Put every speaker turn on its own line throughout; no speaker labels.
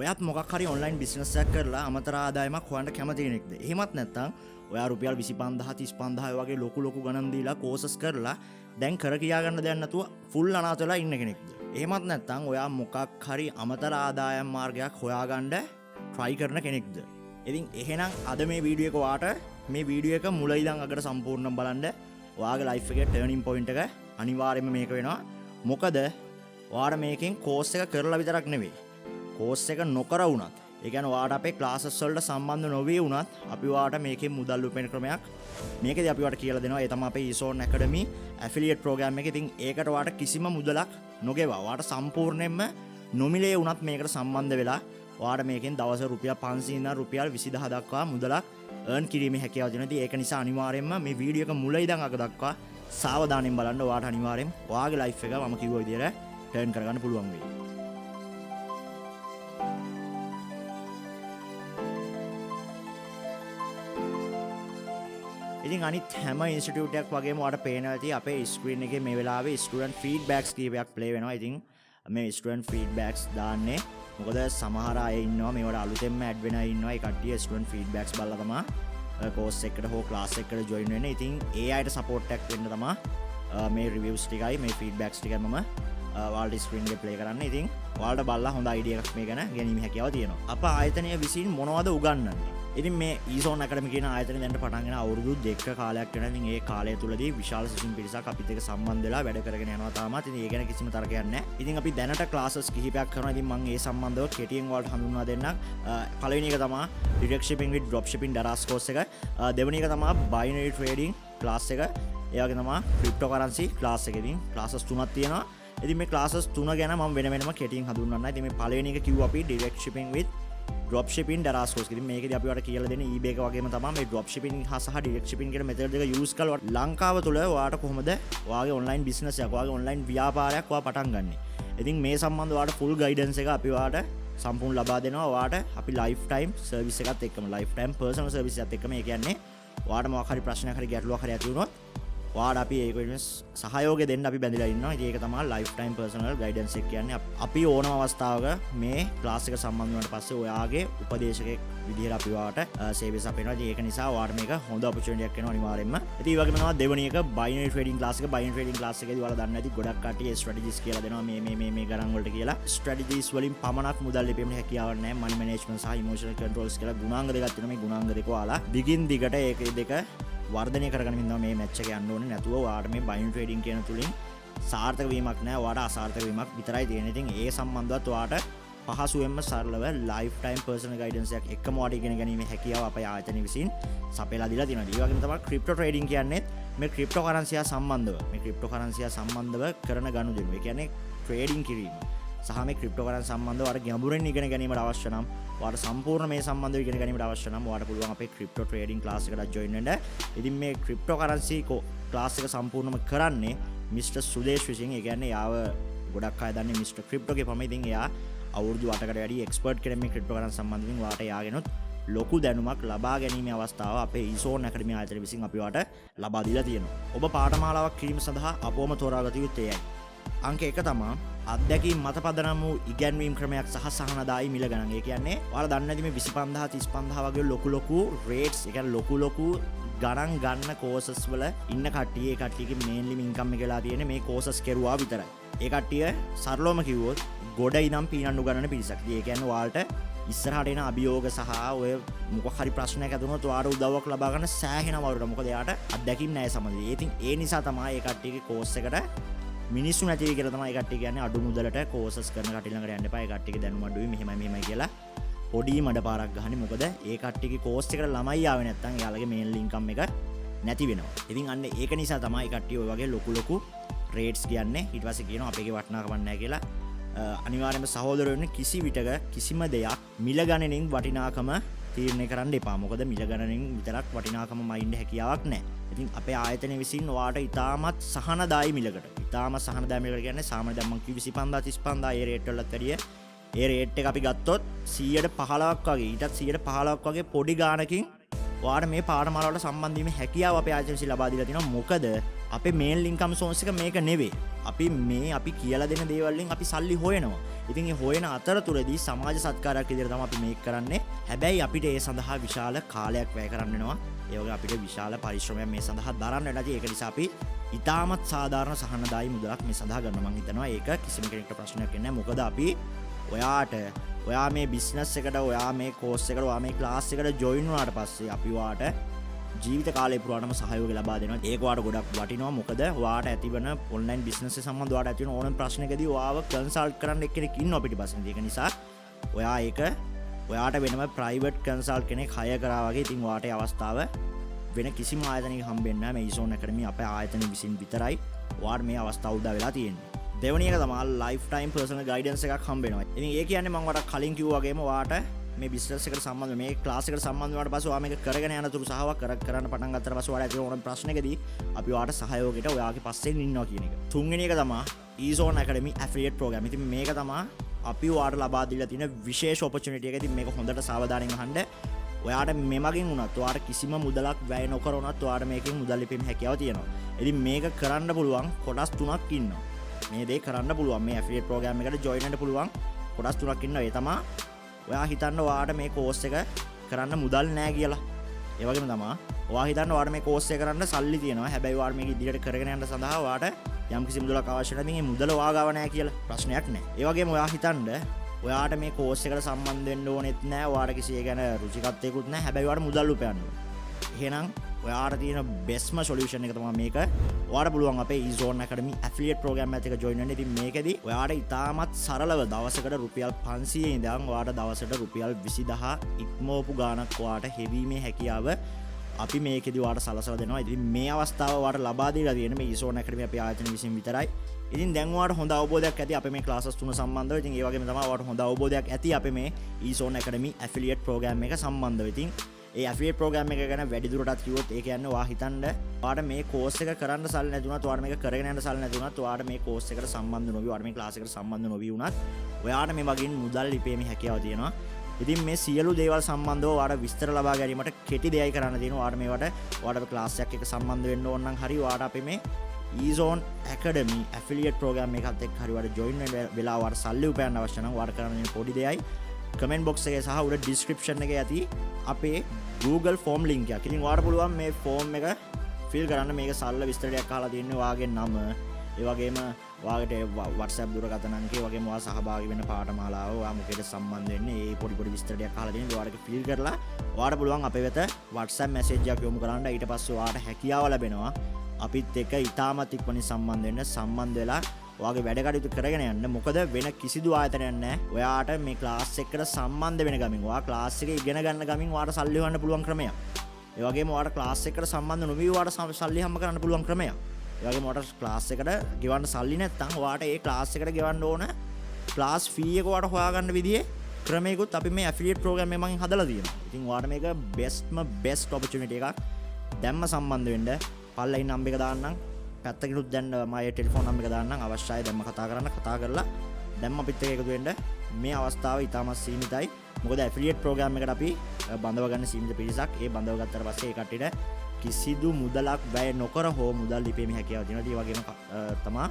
ඔයත් මොකක් හරි ඔන්ලයින් බිස්නස් එකක් කරලා අමතර ආදායමක් හොයන්න කැමති කෙනෙක්ද? එහෙමත් නැත්නම් ඔයා රුපියල් 25000 35000 වගේ ලොකු ගණන් දීලා කෝසස් කරලා දැන් කර කියා ගන්න දෙයක් නැතුව ෆුල් අනාථ වෙලා ඉන්න කෙනෙක්ද? එහෙමත් නැත්නම් ඔයා මොකක් හරි අමතර ආදායම් මාර්ගයක් හොයාගන්න try කරන කෙනෙක්ද? ඉතින් එහෙනම් අද මේ වීඩියෝ එක ඔයාට මේ වීඩියෝ එක මුල ඉඳන් අගට සම්පූර්ණයෙන් බලන්න. ඔයාගේ ලයිෆ් එකේ ටර්නින් පොයින්ට් එක අනිවාර්යයෙන්ම මේක වෙනවා. මොකද ඔයාට මේකෙන් කෝස් එක කරලා විතරක් නෙවෙයි. කෝස් එක නොකර වුණත්, ඒ කියන්නේ ඔයාට අපේ ක්ලාසස් වලට සම්බන්ධ නොවී වුණත් අපි ඔයාට මේකෙන් මුදල් උපයන ක්‍රමයක් මේකදී අපි ඔයාට කියලා දෙනවා. ඒ තමයි අපේ e-zone academy affiliate program එක. ඉතින් ඒකට ඔයාට කිසිම මුදලක් නොගෙවා. ඔයාට සම්පූර්ණයෙන්ම නොමිලේ වුණත් මේකට සම්බන්ධ වෙලා ඔයාට මේකෙන් දවස් රුපියල් 500 ඉඳන් රුපියල් 20000 දක්වා මුදලක් earn කිරීමේ හැකියාව දෙනවා. ඉතින් ඒක නිසා අනිවාර්යයෙන්ම මේ වීඩියෝ එක මුල ඉඳන් අග දක්වා සාවධානයෙන් බලන්න. ඔයාට අනිවාර්යෙන් ඔයාගේ ලයිෆ් එක මම කිව්ව විදිහට ටර්න් කරගන්න පුළුවන් වෙයි. ඉතින් අනිත් හැම ඉන්ස්ටිටියුට් එකක් වගේම ඔයාලට පේනවා ඇති අපේ ස්ක්‍රීන් එකේ මේ වෙලාවේ ස්ටුඩන්ට් ෆීඩ්බැක්ස් කීපයක් ප්ලේ වෙනවා. ඉතින් මේ ස්ටුඩන්ට් ෆීඩ්බැක්ස් දාන්නේ මොකද සමහර අය ඉන්නවා මේවට අලුතෙන්ම ඇඩ් වෙන අය ඉන්නවා. ඒ කට්ටිය ස්ටුඩන්ට් ෆීඩ්බැක්ස් බලලා තමයි කෝස් එකකට හෝ ක්ලාස් එකකට ජොයින් වෙන්නේ. ඉතින් ඒ අයට සපෝට් එකක් වෙන්න තමයි මේ රිවිව්ස් ටිකයි මේ ෆීඩ්බැක්ස් ටිකයි මම ඔයාලට ස්ක්‍රීන් එකේ ප්ලේ කරන්නේ. ඉතින් ඔයාලට බලලා හොඳ අයිඩියා එකක් මේ ගැන ගැනීම හැකියාව තියෙනවා. අප ආයතනය විසින් මොනවද උගන්වන්නේ? ඉතින් මේ e-zone academy කියන ආයතනය දැන් පටන්ගෙන අවුරුදු 2ක කාලයක් වෙනවා. ඉතින් ඒ කාලය තුලදී විශාල සිසුන් පිරිසක් අපිත් එක්ක සම්බන්ධ වෙලා වැඩ කරගෙන යනවා තාමත්. ඉතින් ඒ ගැන කිසිම තරකයක් නැහැ. ඉතින් අපි දැනට ක්ලාසස් කිහිපයක් කරනවා. ඉතින් මම ඒ සම්බන්ධව කෙටියෙන් ඔයාලට හඳුන්වා දෙන්නම්. පළවෙනි එක තමයි direct shipping with drop shipping Daraz course එක. දෙවෙනි එක තමයි binary trading class එක. ඒ වගේ තමයි cryptocurrency class එක. ඉතින් classes තුනක් තියෙනවා. ඉතින් මේ classes තුන ගැන මම වෙනම කෙටියෙන් හඳුන්වන්නම්. ඉතින් මේ පළවෙනි එක කිව්වා අපි direct shipping with drop shipping Daraz course. ඉතින් මේකදී අපි ඔයාලට කියලා දෙන්නේ eBay එක වගේම තමයි මේ drop shipping සහ direct shipping කියන method දෙක use කරලා ලංකාව තුල ඔයාලට කොහොමද ඔයාගේ online business එකක්, ඔයාගේ online ව්‍යාපාරයක් ඔයා පටන් ගන්නෙ. ඉතින් මේ සම්බන්ධව ඔයාලට full guidance එක අපි ඔයාලට සම්පූර්ණ ලබා දෙනවා. ඔයාලට අපි lifetime service එකත් එක්කම lifetime personal service එකත් එක්කම ඒ කියන්නේ ඔයාලට මොකක් හරි ප්‍රශ්නයක් හරි ගැටලුවක් හරි ඇති වුණොත් ඔයාලට අපි ඒක සහයෝගය දෙන්න අපි බැඳලා ඉන්නවා. ඉතින් ඒක තමයි lifetime personal guidance එක කියන්නේ. අපි ඕනම අවස්ථාවක මේ ක්ලාස් එක සම්බන්ධ වුණාට පස්සේ ඔයාගේ උපදේශකෙක් විදිහට අපි ඔයාලට සේවය සපයනවා. ඉතින් ඒක නිසා ඔයාලට මේක හොඳ opportunity එකක් වෙනවා අනිවාර්යයෙන්ම. ඉතින් ඒ වගේම තමයි දෙවෙනි එක binary trading class එක. binary trading class එකේදී ඔයාලා දන්නේ නැති ගොඩක් කට්ටිය strategies කියලා දෙනවා මේ ගණන් වලට කියලා. strategies වලින් පමණක් මුදල් ලැබීමේ හැකියාවක් නැහැ. money management සහ emotional controls කියලා ගුණාංග දෙකක් තියෙනවා. මේ ගුණාංග දෙක ඔයාලා දිගින් දිගට ඒක දෙක වර්ධනය කරගෙන ඉන්නවා. මේ මැච් එක යන්න ඕනේ. නැතුව ඔයාලට මේ binary trading කියන තුලින් සාර්ථක වීමක් නැහැ. ඔයාලට අසාර්ථක වීමක් විතරයි තියෙන්නේ. ඉතින් ඒ සම්බන්ධවත් ඔයාලට පහසුවෙන්ම සරලව lifetime personal guidance එකක් එක්කම ඔයාලට ඉගෙන ගැනීමේ හැකියාව අපේ ආයතනය විසින් සපයලා දීලා තියෙනවා. ඒ වගේම තමයි crypto trading කියන්නේ මේ cryptocurrency සම්බන්ධව කරන ගනුදෙනු. ඒ කියන්නේ trading කිරීම. සහ මේ cryptocurrency සම්බන්ධව ඔයාලට ගැඹුරින් ඉගෙන ගැනීමට අවශ්‍ය නම් ඔයාලට සම්පූර්ණ මේ සම්බන්ධව ඉගෙන ගැනීමට අවශ්‍ය නම් ඔයාලට පුළුවන් අපේ crypto trading class එකට join වෙන්න. ඉතින් මේ cryptocurrency class එක සම්පූර්ණම කරන්නේ Mr. සුදේශ් විසින්. ඒ කියන්නේ යාව ගොඩක් අය දන්නේ Mr. Crypto ගේ පමණ. ඉතින් එයා අවුරුදු 8කට වැඩි එක්ස්පර්ට් කෙනෙක් මේ cryptocurrency සම්බන්ධයෙන් ඔයාලට යාගෙනුත් ලොකු දැනුමක් ලබා ගැනීමේ අවස්ථාව අපේ e-zone academy ආයතනය විසින් අපි ඔයාලට ලබා දීලා තියෙනවා. ඔබ පාඨමාලාවක් කිරීම සඳහා අපවම තෝරාගත යුත්තේ එයයි. අංක 1 තමයි අත්දැකීම් මත පදනම් වූ ඉගැන්වීම් ක්‍රමයක් සහ සහනදායි මිල ගණන්. ඒ කියන්නේ ඔයාලා දන්නේ නැති මේ 25000 35000 වගේ ලොකු රේට්ස්, ඒ කියන්නේ ලොකු ගණන් ගන්න කෝසස් වල ඉන්න කට්ටියගේ මේන්ලි ඉන්කම් එක වෙලා තියෙන්නේ මේ කෝසස් කෙරුවා විතරයි. ඒ කට්ටිය සරලවම කිව්වොත් ගොඩ ඉඳන් පීනන්නු ගන්නන පිරිසක්. ඒ කියන්නේ ඔයාලට ඉස්සරහට එන අභියෝග සහ ඔය මොකක් හරි ප්‍රශ්නයක් ඇතිවුණොත් ඔයාලට උදව්වක් ලබා ගන්න සෑහෙන වරුට. මොකද එයාට අත්දැකීම් නැහැ සමහරවිට. ඉතින් ඒ නිසා තමයි ඒ කට්ටියගේ කෝස් එකට මිනිස්සු නැති කියලා තමයි ඒ කට්ටිය කියන්නේ අඩු මුදලට කෝසස් කරන කට්ටිය ළඟට යන්න එපා. ඒ කට්ටියගේ දැනුම අඩුයි මෙහෙමයි කියලා පොඩි මඩ පාරක් ගහන්නේ. මොකද ඒ කට්ටියගේ කෝස් එකට ළමයි ආවේ නැත්නම් එයාලගේ මේන් ඉන්කම් එක නැති වෙනවා. ඉතින් අන්න ඒක නිසා තමයි ඒ කට්ටිය ඔය වගේ ලොකු රේට්ස් කියන්නේ. ඊට පස්සේ කියනවා අපේගේ වටිනාකමක් නැහැ කියලා. අනිවාර්යයෙන්ම සහෝදරයෝනේ කිසි විටක කිසිම දෙයක් මිල ගණනින් වටිනාකම තීරණය කරන්න එපා. මොකද මිල ගණනින් විතරක් වටිනාකම මයින්ඩ් හැකියාවක් නැහැ. ඉතින් අපේ ආයතනය විසින් ඔයාලට ඉතාමත් සහනදායි මිලකට. ඉතාමත් සහනදායි මිලකට කියන්නේ සාමාන්‍ය දැන් මම කිව්ව 25000 35000 ඒ රේට් වලත් වැඩිය. ඒ රේට් එක අපි ගත්තොත් 115ක් වගේ ඊටත් 115ක් වගේ පොඩි ගාණකින් ඔයාලට මේ පාඩමාල වලට සම්බන්ධ වීමේ හැකියාව අපේ ආයතනය විසින් ලබා දීලා තියෙනවා. මොකද අපේ මේන් ඉන්කම් සෝස් එක මේක නෙවෙයි. අපි කියලා දෙන දේවල් වලින් අපි සල්ලි හොයනවා. ඉතින් මේ හොයන අතරතුරදී සමාජ සත්කාරයක් විදිහට තමයි අපි මේක කරන්නේ. හැබැයි අපිට ඒ සඳහා විශාල කාලයක් වැය කරන්න වෙනවා. ඒ වගේ අපිට විශාල පරිශ්‍රමයක් මේ සඳහා දරන්න වෙනවා. ඒක නිසා අපි ඉතාමත් සාධාරණ සහනදායී මුදලක් මේ සඳහා ගන්න මම හිතනවා. ඒක කිසිම කෙනෙකුට ප්‍රශ්නයක් නැහැ. මොකද අපි ඔයා මේ බිස්නස් එකට, ඔයා මේ කෝස් එකට, ඔයා මේ ක්ලාස් එකට ජොයින් වුණාට පස්සේ අපි ඔයාට ජීවිත කාලය පුරාටම සහයෝගය ලබා දෙනවා. ඒක ඔයාට ගොඩක් වටිනවා. මොකද ඔයාට ඇතිවන ඔන්ලයින් බිස්නස් එක සම්බන්ධව ඔයාට ඇතිවන ඕනම ප්‍රශ්නකදී ඔයාව කන්සල්ට් කරන්න එක්කෙනෙක් ඉන්නවා පිටිපස්සෙන්. ඒක නිසා ඔයාට වෙනම ප්‍රයිවට් කන්සල්ට් කෙනෙක් හයර් කරා වගේ. ඉතින් ඔයාට ඒ අවස්ථාව වෙන කිසිම ආයතනයක හම්බෙන්නේ නැහැ. මේ ඊසෝන් ඇකඩමි අපේ ආයතන විසින් විතරයි ඔයාට මේ අවස්ථාව උදා වෙලා තියෙන්නේ. දෙවැනි එක තමයි ලයිෆ් ටයිම් පර්සනල් ගයිඩන්ස් එකක් හම්බ වෙනවා. ඉතින් ඒ කියන්නේ මම ඔයාලට කලින් කිව්වා වගේම ඔයාට මේ බිස්නස් එකට සම්බන්ධ මේ ක්ලාස් එකට සම්බන්ධ වුණාට පස්සේ ඔයා මේක කරගෙන යනතුරු සහව කරන්න පටන් ගත්තට පස්සේ ඔයාලට ඇති ඕන ප්‍රශ්නකදී අපි ඔයාට සහයෝගයට ඔයාගේ පස්සෙන් ඉන්නවා කියන එක. තුන්වෙනි එක තමයි ඊසෝන් ඇකඩමි ඇෆිලියේට් ප්‍රෝග්‍රෑම්. ඉතින් මේක තමයි අපි ඔයාට ලබා දීලා තියෙන විශේෂ ඔපචුනිටි එක. ඉතින් මේක හොඳට සාවධානයෙන් අහන්න. ඔයාට මෙමගින් වුණත් ඔයාට කිසිම මුදලක් වැය නොකර වුණත් ඔයාට මේකෙන් මුදල් ලිපීමේ හැකියාව තියෙනවා. ඉතින් මේක කරන්න පුළුවන් කොටස් තුනක් ඉන්නවා. මේ දේ කරන්න පුළුවන්. මේ ඇෆිලියේට් ප්‍රෝග්‍රෑම් එකට ජොයින් වෙන්න පුළුවන් කොටස් තුනක් ඉන්නවා. ඒ තමයි ඔයා හිතන්න ඔයාට මේ කෝස් එක කරන්න මුදල් නැහැ කියලා. ඒ වගේම තමයි ඔයා හිතන්න ඔයාට මේ කෝස් එක කරන්න සල්ලි තියෙනවා. හැබැයි ඔයාට මේක ඉදිරියට කරගෙන යන්න සඳහා ඔයාට යම්කිසි මුදලක් අවශ්‍ය නැහැ. මේ මුදල ඔයා ගාව නැහැ කියලා ප්‍රශ්නයක් නැහැ. ඒ වගේම ඔයා හිතන්න ඔයාට මේ කෝස් එකට සම්බන්ධ වෙන්න ඕනෙත් නැහැ. ඔයාට කිසි ඒ ගැන රුචිකත්වයකුත් නැහැ. හැබැයි ඔයාට මුදල් උපයන්න ඕනේ. එහෙනම් ඔයාට තියෙන බෙස්ම සොලියුෂන් එක තමයි මේක. ඔයාට පුළුවන් අපේ ඊසෝන් ඇකඩමි ඇෆිලියේට් ප්‍රෝග්‍රෑම් එකත් එක්ක ජොයින් වෙන්න. ඉතින් මේකෙදි ඔයාට ඉතාමත් සරලව දවසකට රුපියල් 500 ඉඳන් ඔයාට දවසට රුපියල් 20000 ඉක්මවපු ගාණක් ඔයාට හෙවීමේ හැකියාව අපි මේකෙදි ඔයාට සලසලා දෙනවා. ඉතින් මේ අවස්ථාව ඔයාට ලබා දීලා තියෙන මේ ඊසෝන් ඇකඩමි අපේ ආයතන විසින් විතරයි. ඉතින් දැන් ඔයාට හොඳ අවබෝධයක් ඇති අපේ මේ ක්ලාසස් තුන සම්බන්ධව. ඉතින් ඒ වගේම තමයි ඔයාට හොඳ අවබෝධයක් ඇති අපේ මේ ඊසෝන් ඇකඩමි ඇෆිලියේට් ප්‍රෝග්‍රෑම් එක සම්බන්ධව. ඉතින් ඒ ඇෆිලියේට් ප්‍රෝග්‍රෑම් එක ගැන වැඩි දුරටත් කිව්වොත් ඒ කියන්නේ ඔයා හිතන්න ඔයාට මේ කෝස් එක කරන්න සල්ලි නැති වුණත් ඔයාට මේක කරගෙන යන්න සල්ලි නැති වුණත් ඔයාට මේ කෝස් එකට සම්බන්ධ නොවි ඔයාට මේ ක්ලාස් එකට සම්බන්ධ නොවි වුණත් ඔයාට මේ වගේ මුදල් ලිපීමේ හැකියාව තියෙනවා. ඉතින් මේ සියලු දේවල් සම්බන්ධව ඔයාට විස්තර ලබා ගැනීමට කෙටි දෙයයි කරන්න තියෙනවා. ඔයාට මේවට ඔයාට ක්ලාස් එකක් එක්ක සම්බන්ධ වෙන්න ඕන නම් හරි ඔයාට අපේ මේ ඊසෝන් ඇකඩමි ඇෆිලියේට් ප්‍රෝග්‍රෑම් එකත් එක්ක හරි ඔයාට ජොයින් වෙන්න වෙලා ඔයාට සල්ලි උපයන්න අවශ්‍ය නම් ඔයාට කරන්න තියෙන පොඩි දෙයයි කමෙන්ට් බොක්ස් එකේ සහ උඩ ඩිස්ක්‍රිප්ෂන් එකේ ඇති අපේ Google ෆෝම් ලින්ක් එකක්. ඉතින් ඔයාට පුළුවන් මේ ෆෝම් එක ෆිල් කරන්න. මේක සරල විස්තරයක් අහලා තියෙන්නේ ඔයාගේ නම, ඒ වගේම ඔයාගේ WhatsApp දුරකථන අංකය, ඒ වගේම ඔයා සහභාගී වෙන පාඨමාලාව, ඔයා මොකේද සම්බන්ධ වෙන්නේ, ඒ පොඩි විස්තරයක් අහලා තියෙන්නේ. ඔයාට ෆිල් කරලා ඔයාට පුළුවන් අපේ වෙත WhatsApp මැසේජ් එකක් යොමු කරන්න. ඊට පස්සේ ඔයාට හැකියාව ලැබෙනවා අපිත් එක්ක ඉතාමත් ඉක්මනින් සම්බන්ධ වෙලා ඔයාගේ වැඩ කටයුතු කරගෙන යන්න. මොකද වෙන කිසිදු ආයතනයක් නැහැ. ඔයාට මේ ක්ලාස් එකට සම්බන්ධ වෙන ගමින් ඔයා ක්ලාස් එක ඉගෙන ගන්න ගමින් ඔයාට සල්ලි හොයන්න පුළුවන් ක්‍රමයක්. ඒ වගේම ඔයාට ක්ලාස් එකට සම්බන්ධ නොවි ඔයාට සල්ලි හම්බ කරන්න පුළුවන් ක්‍රමයක්. ඒ වගේම ඔයාට ක්ලාස් එකට ගෙවන්න සල්ලි නැත්නම් ඔයාට ඒ ක්ලාස් එකට ගෙවන්න ඕන ක්ලාස් ෆී එක ඔයාට හොයාගන්න විදිහේ ක්‍රමයකුත් අපි මේ ඇෆිලියේට් ප්‍රෝග්‍රෑම් එකෙන් හදලා තියෙනවා. ඉතින් ඔයාට මේක බෙස්ට් ඔපචුනිටි එකක්. දැම්ම සම්බන්ධ වෙන්න පල්ලයින් නම්බර් එක දාන්නම්. පැත්තකිනුත් දැන් මගේ ටෙලිෆෝන් නම්බර් එක දාන්නම්. අවශ්‍යයි දැම්ම කතා කරලා දැම්ම අපිත් එක්ක එකතු වෙන්න. මේ අවස්ථාව ඉතාමත් සීමිතයි. මොකද ඇෆිලියේට් ප්‍රෝග්‍රෑම් එකට අපි බඳව ගන්න සීමිත පිරිසක්. ඒ බඳව ගත්තට පස්සේ ඒ කට්ටියට කිසිදු මුදලක් වැය නොකර හෝ මුදල් ලිපීමේ හැකියාව තියෙනවා. ඒ වගේම තමයි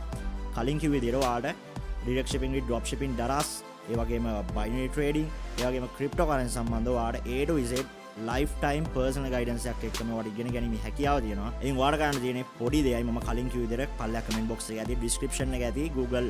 කලින් කිව්ව විදිහට ඔයාලට direct shipping with drop shipping Daraz, ඒ වගේම බයිනරි ට්‍රේඩින්, ඒ වගේම ක්‍රිප්ටෝ කරන්සි සම්බන්ධව ඔයාලට A to Z life time personal guidance එකක් එක්කම ඔයාලට ඉගෙන ගැනීමේ හැකියාව තියෙනවා. එයින් ඔයාලට ගන්න තියෙන්නේ පොඩි දෙයයි. මම කලින් කිව්ව විදිහට පල්ලෙහා කමෙන්ට් බොක්ස් එකේ ඇති ඩිස්ක්‍රිප්ෂන් එකේ ඇති Google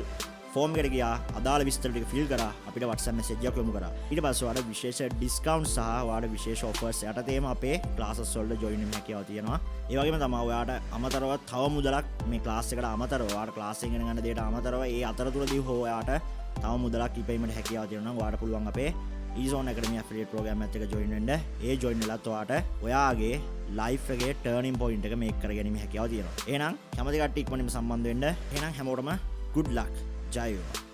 ෆෝම් එකට ගියා, අදාළ විස්තර ටික ෆිල් කරා, අපිට WhatsApp මැසේජ් එකක් යොමු කරා. ඊට පස්සේ ඔයාලට විශේෂ ඩිස්කවුන්ට් සහ ඔයාලට විශේෂ ඔෆර්ස් යටතේම අපේ ක්ලාසස් වලට ජොයින් වෙන්න හැකියාව තියෙනවා. ඒ වගේම තමයි ඔයාලට අමතරව තව මුදලක් මේ ක්ලාස් එකට අමතරව ඔයාලට ක්ලාස් එකෙන් ඉගෙන ගන්න දේට අමතරව ඒ අතරතුරදී හෝ ඔයාලට තව මුදලක් ඉපීමට හැකියාව තියෙනවා නම් ඔයාලට පුළුවන් අපේ ඊසෝන් ඇකඩමි ඇෆිලියේට් ප්‍රෝග්‍රෑම් එකත් එක්ක ජොයින් වෙන්න. ඒ ජොයින් වෙලත් ඔයාට ඔයාගේ ලයිෆ් එකේ ටර්නින් පොයින්ට් එක මේක් කරගැනීමේ හැකියාව තියෙනවා. එහෙනම් කැමති කට්ටිය ඉක්මනින්ම සම්බන්ධ වෙන්න. එහෙනම් හැමෝටම good luck. ජය වේවා.